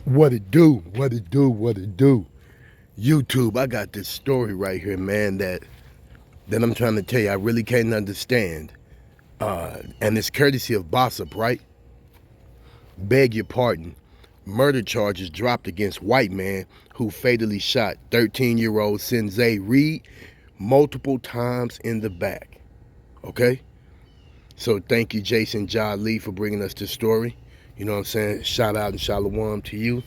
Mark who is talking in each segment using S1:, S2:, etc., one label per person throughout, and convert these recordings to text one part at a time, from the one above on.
S1: What it do? What it do? What it do? YouTube, I got this story right here, man, that I'm trying to tell you I really can't understand. And it's courtesy of Bossip, right? Beg your pardon. Murder charges dropped against white man who fatally shot 13-year-old Sinzae Reed multiple times in the back. Okay? So thank you, Jason John Lee, for bringing us this story. You know what I'm saying? Shout out and shalom to you.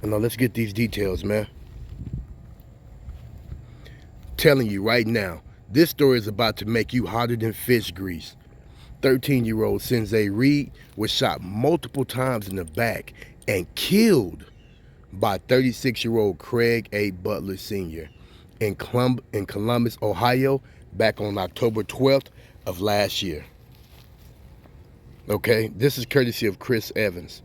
S1: And now let's get these details, man. Telling you right now, this story is about to make you hotter than fish grease. 13-year-old Sinzae Reed was shot multiple times in the back and killed by 36-year-old Craig A. Butler Sr. in Columbus, Ohio, back on October 12th of last year. Okay, this is courtesy of Chris Evans.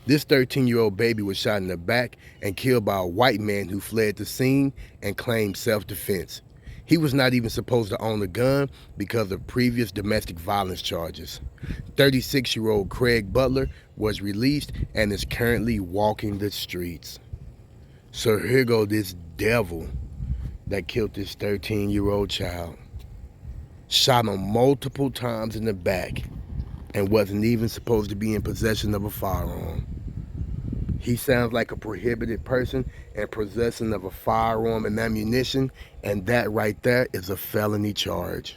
S1: This 13-year-old baby was shot in the back and killed by a white man who fled the scene and claimed self-defense. He was not even supposed to own a gun because of previous domestic violence charges. 36-year-old Craig Butler was released and is currently walking the streets. So here go this devil that killed this 13-year-old child. Shot him multiple times in the back and wasn't even supposed to be in possession of a firearm. He sounds like a prohibited person and possession of a firearm and ammunition, and that right there is a felony charge.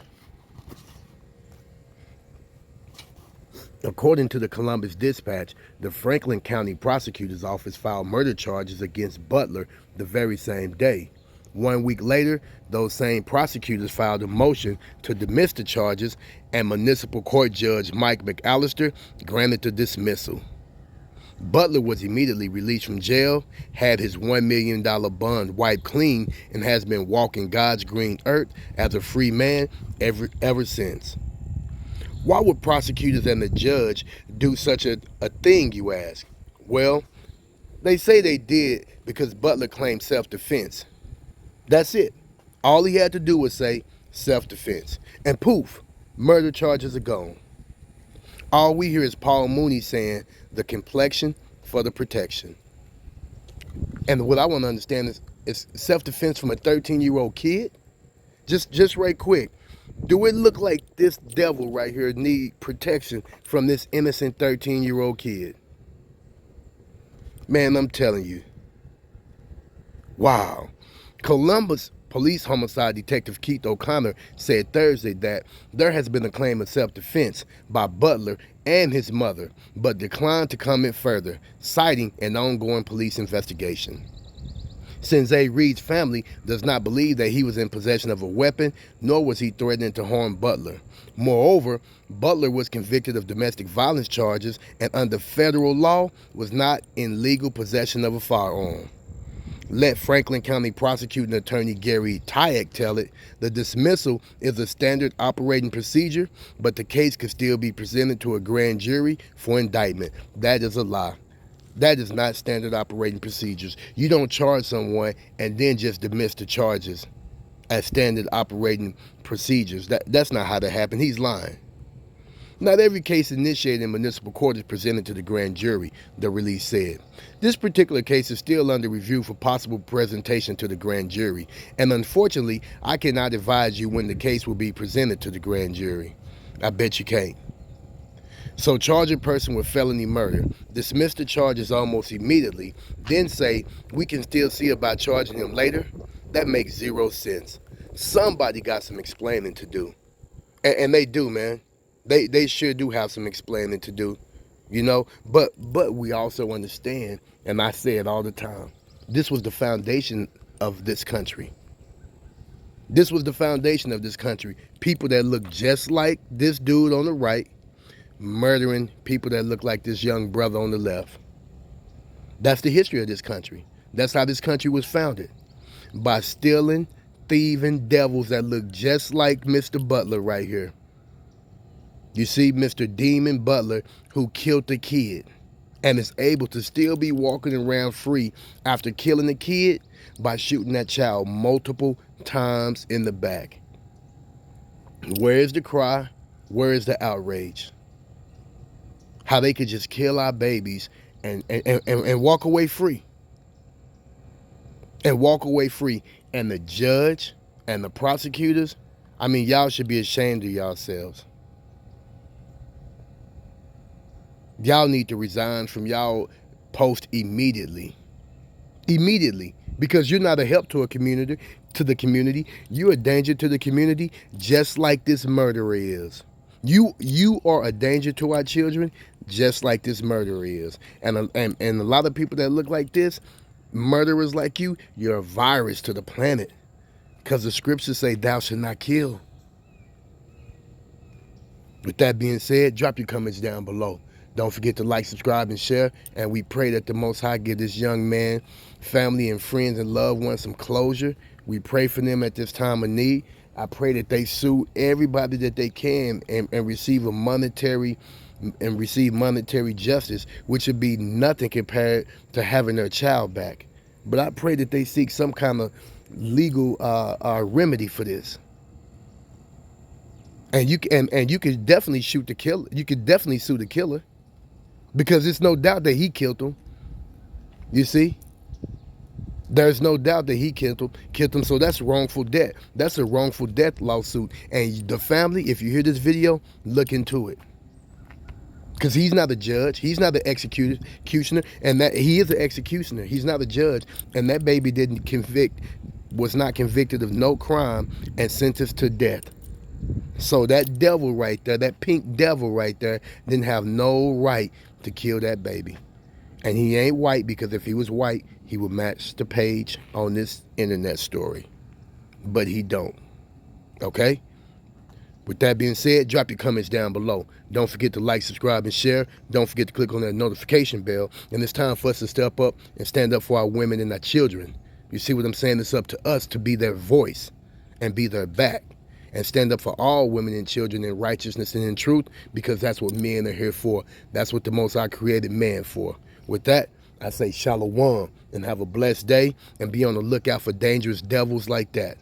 S1: According to the Columbus Dispatch, the Franklin County Prosecutor's Office filed murder charges against Butler the very same day. 1 week later, those same prosecutors filed a motion to dismiss the charges, and Municipal Court Judge Mike McAllister granted the dismissal. Butler was immediately released from jail, had his $1 million bond wiped clean, and has been walking God's green earth as a free man ever since. Why would prosecutors and the judge do such a thing, you ask? Well, they say they did because Butler claimed self-defense. That's it. All he had to do was say self-defense. And poof, murder charges are gone. All we hear is Paul Mooney saying the complexion for the protection. And what I want to understand is self-defense from a 13-year-old kid? Just right quick. Do it look like this devil right here need protection from this innocent 13-year-old kid? Man, I'm telling you. Wow. Columbus Police Homicide Detective Keith O'Connor said Thursday that there has been a claim of self-defense by Butler and his mother, but declined to comment further, citing an ongoing police investigation. Sinzae Reed's family does not believe that he was in possession of a weapon, nor was he threatening to harm Butler. Moreover, Butler was convicted of domestic violence charges and under federal law was not in legal possession of a firearm. Let Franklin County Prosecuting Attorney Gary Tyek tell it, the dismissal is a standard operating procedure, but the case could still be presented to a grand jury for indictment. That is a lie. That is not standard operating procedures. You don't charge someone and then just dismiss the charges as standard operating procedures. That's not how that happened. He's lying. Not every case initiated in municipal court is presented to the grand jury, the release said. This particular case is still under review for possible presentation to the grand jury, and unfortunately, I cannot advise you when the case will be presented to the grand jury. I bet you can't. So charge a person with felony murder, dismiss the charges almost immediately, then say we can still see about charging him later? That makes zero sense. Somebody got some explaining to do. And they do, man. They sure do have some explaining to do, you know, but we also understand, and I say it all the time, this was the foundation of this country. This was the foundation of this country. People that look just like this dude on the right, murdering people that look like this young brother on the left. That's the history of this country. That's how this country was founded. By stealing, thieving devils that look just like Mr. Butler right here. You see Mr. Demon Butler, who killed the kid and is able to still be walking around free after killing the kid by shooting that child multiple times in the back. Where is the cry? Where is the outrage? How they could just kill our babies and walk away free. And walk away free. And the judge and the prosecutors, I mean, y'all should be ashamed of yourselves. Y'all need to resign from y'all post immediately. Immediately. Because you're not a help to the community. You're a danger to the community, just like this murderer is. You are a danger to our children, just like this murderer is. And a lot of people that look like this, murderers like you're a virus to the planet. Because the scriptures say, thou shalt not kill. With that being said, drop your comments down below. Don't forget to like, subscribe, and share. And we pray that the Most High give this young man, family, and friends and loved ones some closure. We pray for them at this time of need. I pray that they sue everybody that they can and receive monetary justice, which would be nothing compared to having their child back. But I pray that they seek some kind of legal remedy for this. And you could definitely shoot the killer. You could definitely sue the killer, because it's no doubt that he killed him. You see, there's no doubt that he killed him. So that's wrongful death. That's a wrongful death lawsuit. And the family, if you hear this video, look into it, because he's not a judge. He's not the executioner, and that he is the executioner. He's not a judge, and that baby was not convicted of no crime and sentenced to death. So that devil right there, that pink devil right there, didn't have no right to kill that baby. And he ain't white, because if he was white, he would match the page on this internet story. But he don't. Okay? With that being said, drop your comments down below. Don't forget to like, subscribe, and share. Don't forget to click on that notification bell. And it's time for us to step up and stand up for our women and our children. You see what I'm saying? It's up to us to be their voice and be their back. And stand up for all women and children in righteousness and in truth, because that's what men are here for. That's what the Most High created man for. With that, I say shalom and have a blessed day, and be on the lookout for dangerous devils like that.